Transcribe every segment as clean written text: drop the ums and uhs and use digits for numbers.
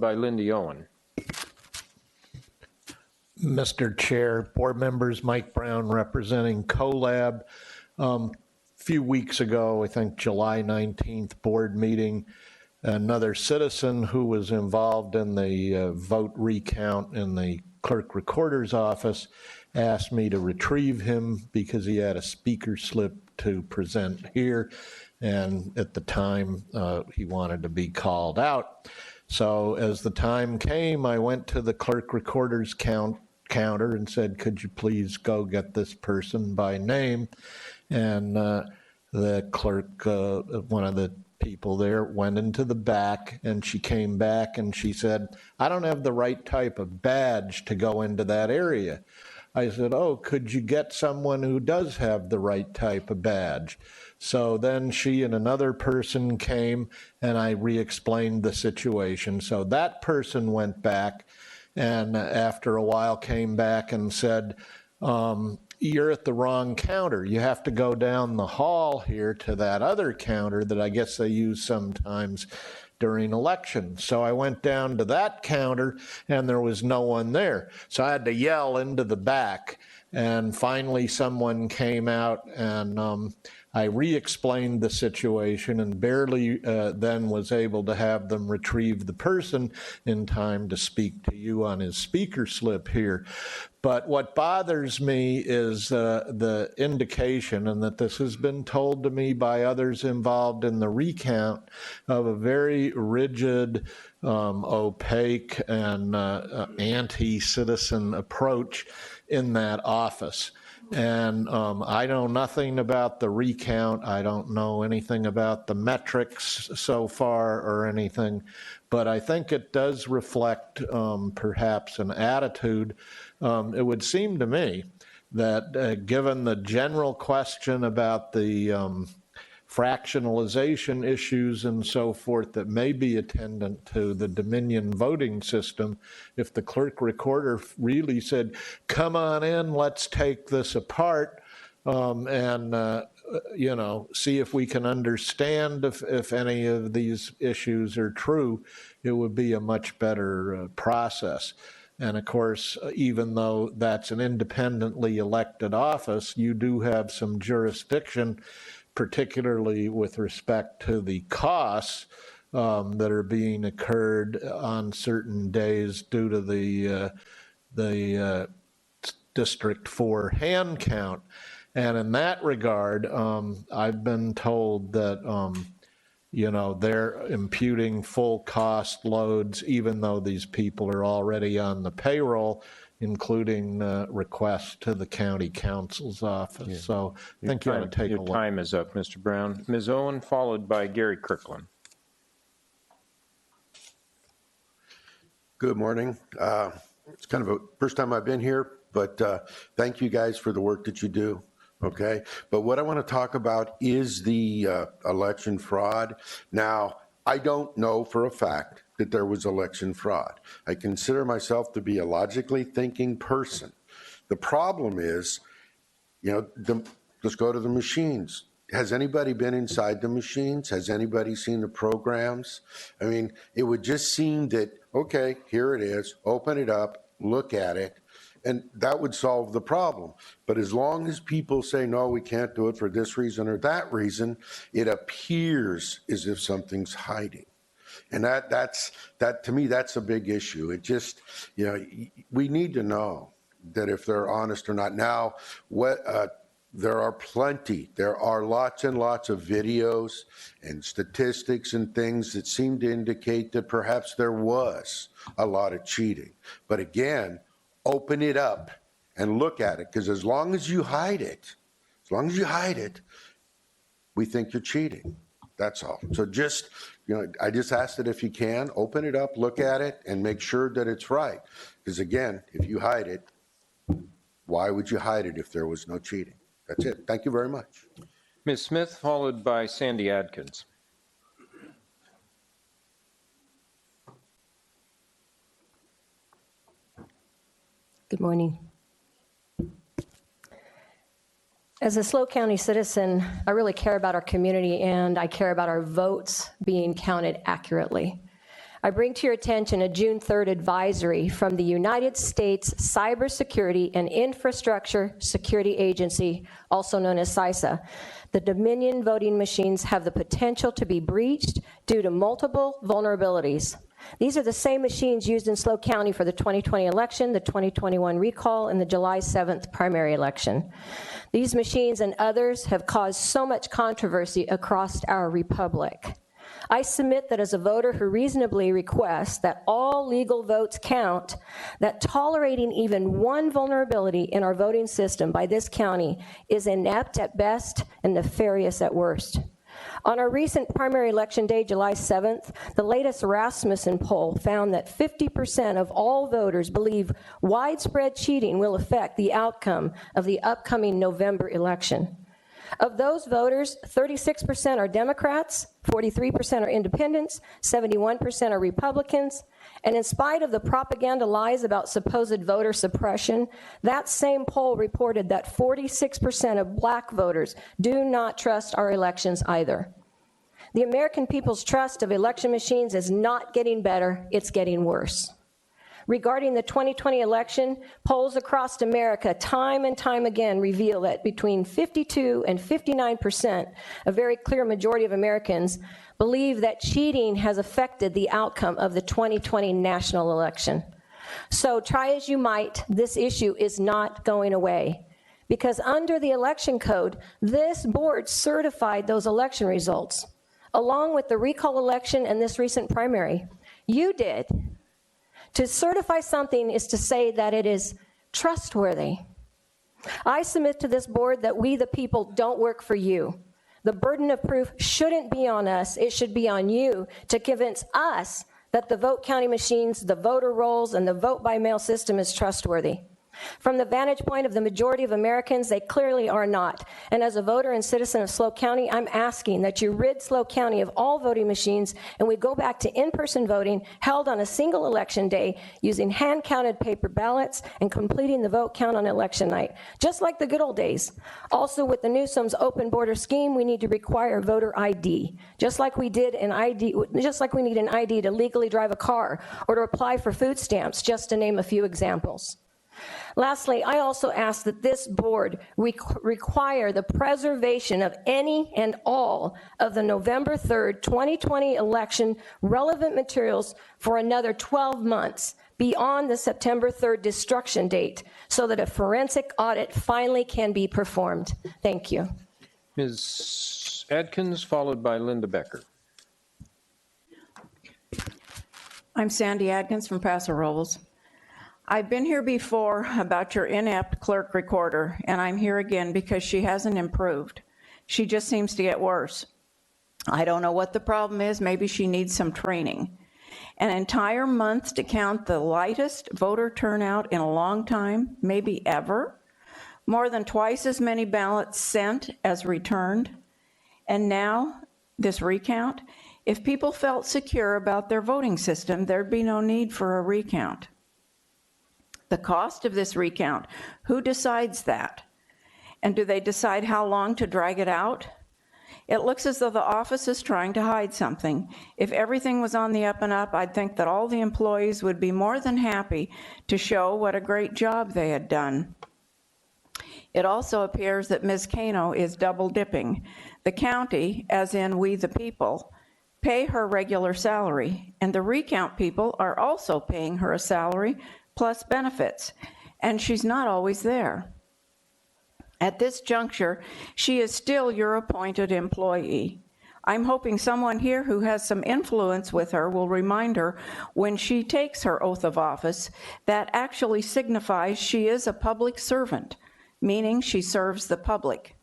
by Lindy Owen. Mr. Chair, board members, Mike Brown representing CoLab. A few weeks ago, I think July 19th board meeting, another citizen who was involved in the vote recount in the clerk recorder's office asked me to retrieve him because he had a speaker slip to present here, and at the time he wanted to be called out. So as the time came, I went to the clerk recorder's counter and said, could you please go get this person by name? And the clerk, one of the people there, went into the back, and she came back and she said, I don't have the right type of badge to go into that area. I said, oh, could you get someone who does have the right type of badge? So then she and another person came, and I re-explained the situation. So that person went back, and after a while came back and said, you're at the wrong counter. You have to go down the hall here to that other counter that I guess they use sometimes during elections. So I went down to that counter and there was no one there. So I had to yell into the back, and finally someone came out, and I re-explained the situation and barely then was able to have them retrieve the person in time to speak to you on his speaker slip here. But what bothers me is the indication, and that this has been told to me by others involved in the recount, of a very rigid, opaque, and anti-citizen approach in that office. And I know nothing about the recount. I don't know anything about the metrics so far or anything, but I think it does reflect perhaps an attitude. It would seem to me that given the general question about the fractionalization issues and so forth that may be attendant to the Dominion voting system, if the clerk recorder really said, come on in, let's take this apart and you know, see if we can understand if any of these issues are true, it would be a much better process. And of course, even though that's an independently elected office, you do have some jurisdiction, particularly with respect to the costs that are being incurred on certain days due to the District 4 hand count. And in that regard, I've been told that you know, they're imputing full cost loads even though these people are already on the payroll, including requests to the county council's office. Yeah. So I think you ought to take a look. Your time is up, Mr. Brown. Ms. Owen, followed by Gary Kirkland. Good morning. It's kind of a first time I've been here, but thank you guys for the work that you do. Okay, but what I want to talk about is the election fraud. Now, I don't know for a fact that there was election fraud. I consider myself to be a logically thinking person. The problem is, you know, let's go to the machines. Has anybody been inside the machines? Has anybody seen the programs? I mean, it would just seem that, okay, here it is, open it up, look at it, and that would solve the problem. But as long as people say, no, we can't do it for this reason or that reason, it appears as if something's hiding. And that to me, that's a big issue. It just, you know, we need to know that if they're honest or not. Now, there are lots and lots of videos and statistics and things that seem to indicate that perhaps there was a lot of cheating. But again, open it up and look at it, because as long as you hide it, we think you're cheating. That's all. So just, you know, I just ask that if you can, open it up, look at it, and make sure that it's right. Because again, if you hide it, why would you hide it if there was no cheating? That's it. Thank you very much. Ms. Smith, followed by Sandy Adkins. Good morning. As a SLO County citizen, I really care about our community, and I care about our votes being counted accurately. I bring to your attention a June 3rd advisory from the United States Cybersecurity and Infrastructure Security Agency, also known as CISA. The Dominion voting machines have the potential to be breached due to multiple vulnerabilities. These are the same machines used in SLO County for the 2020 election, the 2021 recall, and the July 7th primary election. These machines and others have caused so much controversy across our republic. I submit that as a voter who reasonably requests that all legal votes count, that tolerating even one vulnerability in our voting system by this county is inept at best and nefarious at worst. On our recent primary election day, July 7th, the latest Rasmussen poll found that 50% of all voters believe widespread cheating will affect the outcome of the upcoming November election. Of those voters, 36% are Democrats, 43% are independents, 71% are Republicans, and in spite of the propaganda lies about supposed voter suppression, that same poll reported that 46% of black voters do not trust our elections either. The American people's trust of election machines is not getting better, it's getting worse. Regarding the 2020 election, polls across America time and time again reveal that between 52 and 59%, a very clear majority of Americans, believe that cheating has affected the outcome of the 2020 national election. So try as you might, this issue is not going away. Because under the election code, this board certified those election results, along with the recall election and this recent primary. You did. To certify something is to say that it is trustworthy. I submit to this board that we, the people, don't work for you. The burden of proof shouldn't be on us. It should be on you to convince us that the vote counting machines, the voter rolls, and the vote by mail system is trustworthy. From the vantage point of the majority of Americans, they clearly are not. And as a voter and citizen of SLO County, I'm asking that you rid SLO County of all voting machines and we go back to in-person voting held on a single election day using hand-counted paper ballots and completing the vote count on election night, just like the good old days. Also, with the Newsom's open border scheme, we need to require voter ID, just like we need an ID to legally drive a car or to apply for food stamps, just to name a few examples. Lastly, I also ask that this board require the preservation of any and all of the November 3rd, 2020 election relevant materials for another 12 months beyond the September 3rd destruction date so that a forensic audit finally can be performed. Thank you. Ms. Adkins, followed by Linda Becker. I'm Sandy Adkins from Paso Robles. I've been here before about your inept clerk recorder, and I'm here again because she hasn't improved. She just seems to get worse. I don't know what the problem is. Maybe she needs some training. An entire month to count the lightest voter turnout in a long time, maybe ever. More than twice as many ballots sent as returned. And now, this recount. If people felt secure about their voting system, there'd be no need for a recount. The cost of this recount, who decides that? And do they decide how long to drag it out? It looks as though the office is trying to hide something. If everything was on the up and up, I'd think that all the employees would be more than happy to show what a great job they had done. It also appears that Ms. Cano is double dipping. The county, as in we the people, pay her regular salary, and the recount people are also paying her a salary plus benefits, and she's not always there. At this juncture, she is still your appointed employee. I'm hoping someone here who has some influence with her will remind her when she takes her oath of office that actually signifies she is a public servant, meaning she serves the public.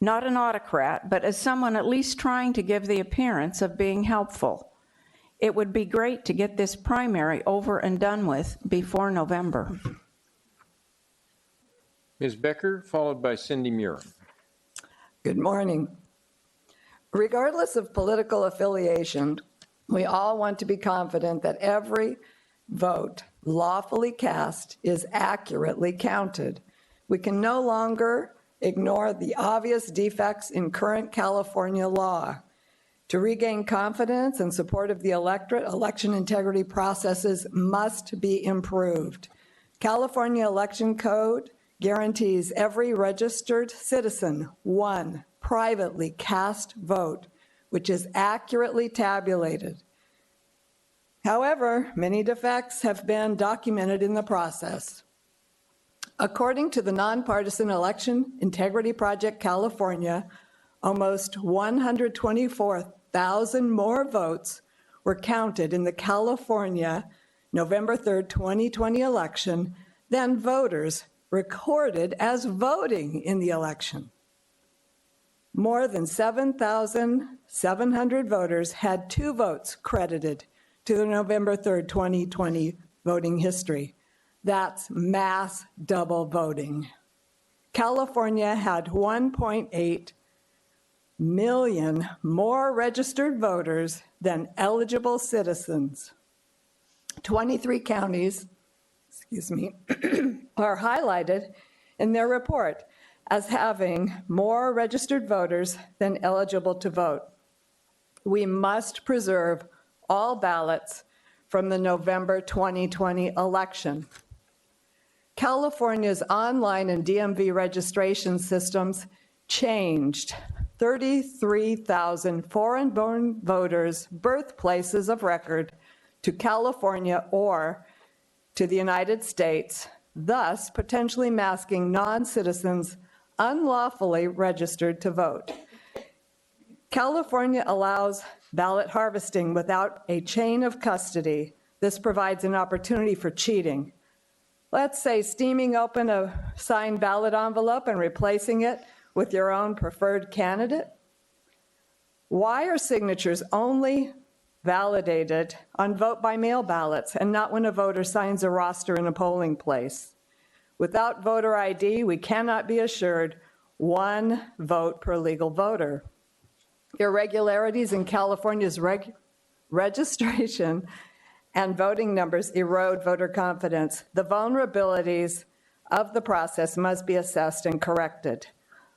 Not an autocrat, but as someone at least trying to give the appearance of being helpful. It would be great to get this primary over and done with before November. Ms. Becker, followed by Cindy Muir. Good morning. Regardless of political affiliation, we all want to be confident that every vote lawfully cast is accurately counted. We can no longer ignore the obvious defects in current California law. To regain confidence and support of the electorate, election integrity processes must be improved. California Election Code guarantees every registered citizen one privately cast vote, which is accurately tabulated. However, many defects have been documented in the process. According to the Nonpartisan Election Integrity Project California, almost 124,000 more votes were counted in the California November 3rd, 2020 election than voters recorded as voting in the election. More than 7,700 voters had 2 votes credited to the November 3rd, 2020 voting history. That's mass double voting. California had 1.8 million more registered voters than eligible citizens. 23 counties, are highlighted in their report as having more registered voters than eligible to vote. We must preserve all ballots from the November 2020 election. California's online and DMV registration systems changed 33,000 foreign-born voters' birthplaces of record to California or to the United States, thus potentially masking non-citizens unlawfully registered to vote. California allows ballot harvesting without a chain of custody. This provides an opportunity for cheating. Let's say steaming open a signed ballot envelope and replacing it with your own preferred candidate. Why are signatures only validated on vote-by-mail ballots and not when a voter signs a roster in a polling place? Without voter ID, we cannot be assured one vote per legal voter. Irregularities in California's registration and voting numbers erode voter confidence. The vulnerabilities of the process must be assessed and corrected.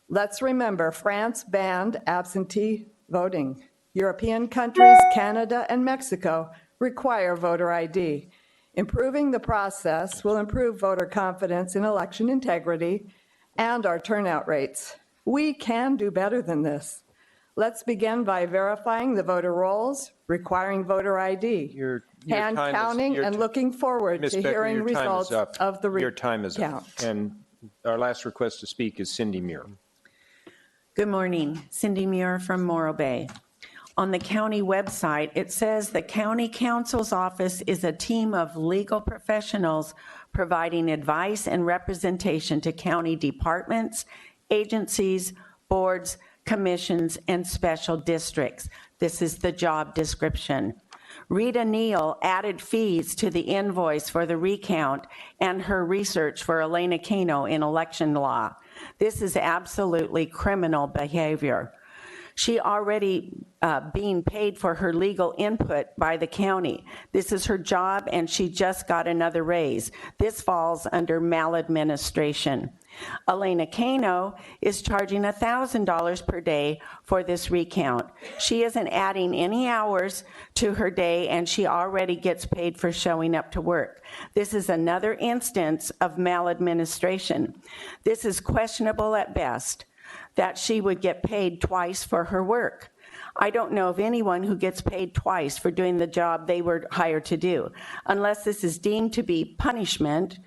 Let's remember, France banned absentee voting. European countries, Canada, and Mexico require voter ID. Improving the process will improve voter confidence in election integrity and our turnout rates. We can do better than this. Let's begin by verifying the voter rolls, requiring voter ID, hand counting, and looking forward to hearing results of the recount. Your time is up. And our last request to speak is Cindy Muir. Good morning. Cindy Muir from Morro Bay. On the county website, it says the county counsel's office is a team of legal professionals providing advice and representation to county departments, agencies, boards, commissions, and special districts. This is the job description. Rita Neal added fees to the invoice for the recount and her research for Elena Cano in election law. This is absolutely criminal behavior. She already being paid for her legal input by the county. This is her job, and she just got another raise. This falls under maladministration. Elena Cano is charging $1,000 per day for this recount. She isn't adding any hours to her day, and she already gets paid for showing up to work. This is another instance of maladministration. This is questionable at best, that she would get paid twice for her work. I don't know of anyone who gets paid twice for doing the job they were hired to do, unless this is deemed to be punishment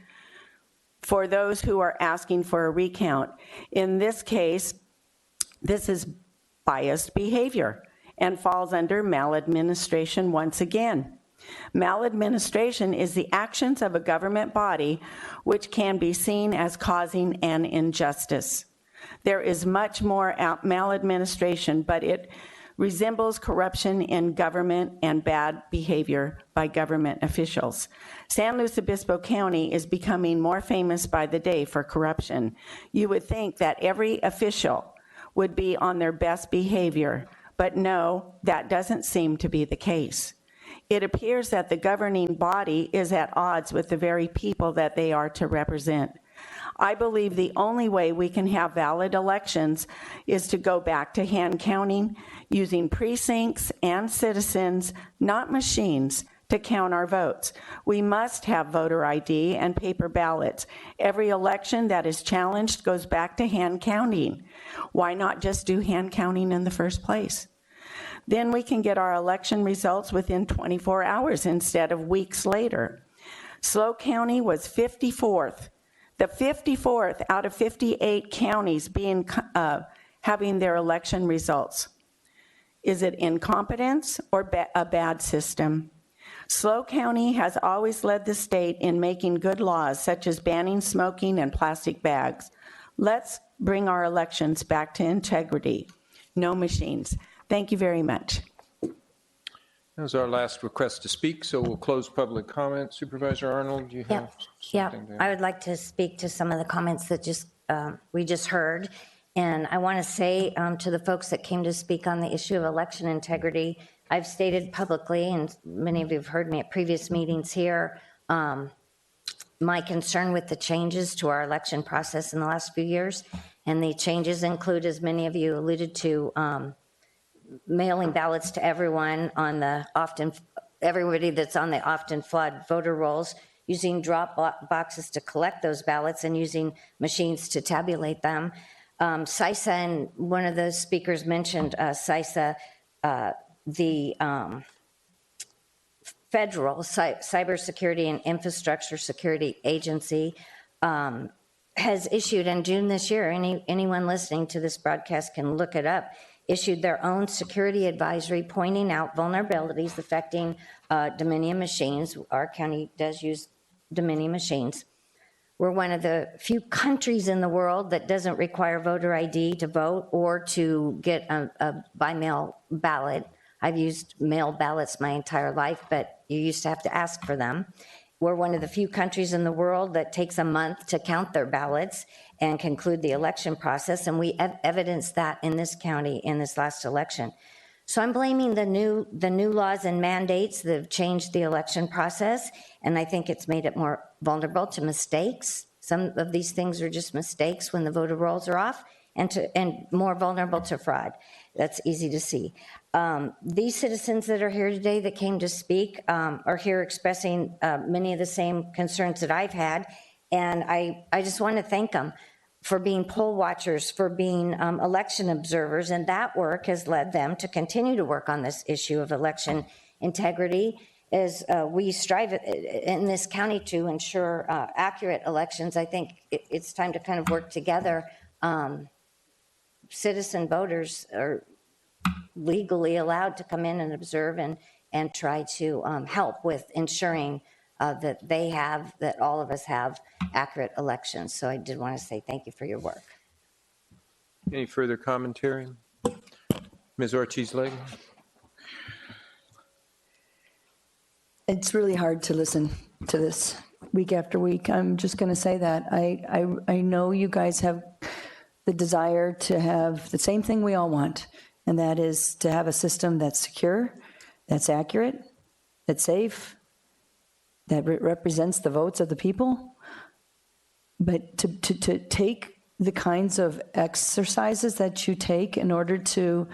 for those who are asking for a recount. In this case, this is biased behavior and falls under maladministration once again. Maladministration is the actions of a government body which can be seen as causing an injustice. There is much more maladministration, but it resembles corruption in government and bad behavior by government officials. San Luis Obispo County is becoming more famous by the day for corruption. You would think that every official would be on their best behavior, but no, that doesn't seem to be the case. It appears that the governing body is at odds with the very people that they are to represent. I believe the only way we can have valid elections is to go back to hand counting, using precincts and citizens, not machines, to count our votes. We must have voter ID and paper ballots. Every election that is challenged goes back to hand counting. Why not just do hand counting in the first place? Then we can get our election results within 24 hours instead of weeks later. SLO County was 54th, the 54th out of 58 counties being having their election results. Is it incompetence or a bad system? SLO County has always led the state in making good laws, such as banning smoking and plastic bags. Let's bring our elections back to integrity. No machines. Thank you very much. That was our last request to speak, so we'll close public comment. Supervisor Arnold, do you have something to add? I would like to speak to some of the comments that we just heard. And I want to say to the folks that came to speak on the issue of election integrity, I've stated publicly, and many of you have heard me at previous meetings here, my concern with the changes to our election process in the last few years. And the changes include, as many of you alluded to, mailing ballots to everyone on the everybody that's on the often flawed voter rolls, using drop boxes to collect those ballots and using machines to tabulate them. CISA, and one of the speakers mentioned CISA, the Federal Cybersecurity and Infrastructure Security Agency has issued in June this year, anyone listening to this broadcast can look it up, issued their own security advisory pointing out vulnerabilities affecting Dominion machines. Our county does use Dominion machines. We're one of the few countries in the world that doesn't require voter ID to vote or to get a by mail ballot. I've used mail ballots my entire life, but you used to have to ask for them. We're one of the few countries in the world that takes a month to count their ballots and conclude the election process, and we evidenced that in this county in this last election. So I'm blaming the new laws and mandates that have changed the election process, and I think it's made it more vulnerable to mistakes. Some of these things are just mistakes when the voter rolls are off, and more vulnerable to fraud. That's easy to see. These citizens that are here today that came to speak are here expressing many of the same concerns that I've had, and I just want to thank them for being poll watchers, for being election observers, and that work has led them to continue to work on this issue of election integrity as we strive in this county to ensure accurate elections. I think it's time to kind of work together. Citizen voters are legally allowed to come in and observe and try to help with ensuring that all of us have accurate elections. So I did want to say thank you for your work. Any further commentary? Ms. Ortiz-Legg? It's really hard to listen to this week after week. I'm just going to say that. I know you guys have the desire to have the same thing we all want, and that is to have a system that's secure, that's accurate, that's safe, that represents the votes of the people. But to take the kinds of exercises that you take in order to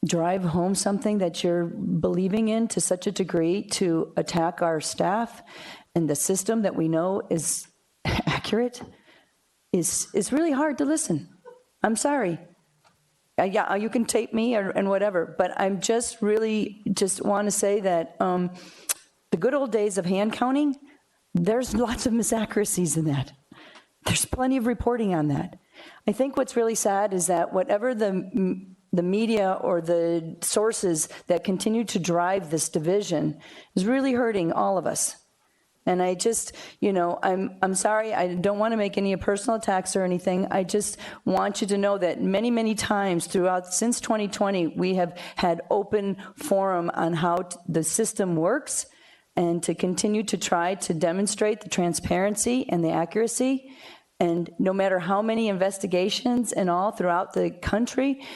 drive home something that you're believing in to such a degree to attack our staff and the system that we know is accurate is really hard to listen. I'm sorry. Yeah, you can tape me and whatever, but I'm just want to say that the good old days of hand counting, there's lots of misaccuracies in that. There's plenty of reporting on that. I think what's really sad is that whatever the media or the sources that continue to drive this division is really hurting all of us. And I just, I'm sorry, I don't want to make any personal attacks or anything. I just want you to know that many, many times since 2020, we have had open forum on how the system works and to continue to try to demonstrate the transparency and the accuracy. And no matter how many investigations and all throughout the country,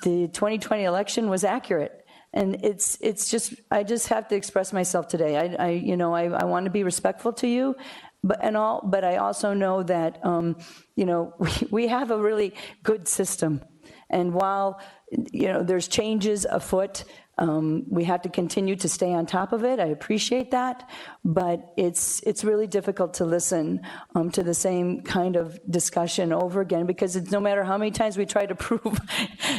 the 2020 election was accurate. And it's just, I just have to express myself today. I want to be respectful to you, but I also know that, we have a really good system. And while, there's changes afoot, we have to continue to stay on top of it. I appreciate that, but it's really difficult to listen to the same kind of discussion over again, because it's no matter how many times we try to prove,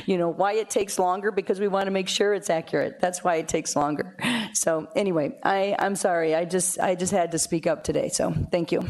why it takes longer, because we want to make sure it's accurate. That's why it takes longer. So anyway, I'm sorry. I just had to speak up today. So thank you.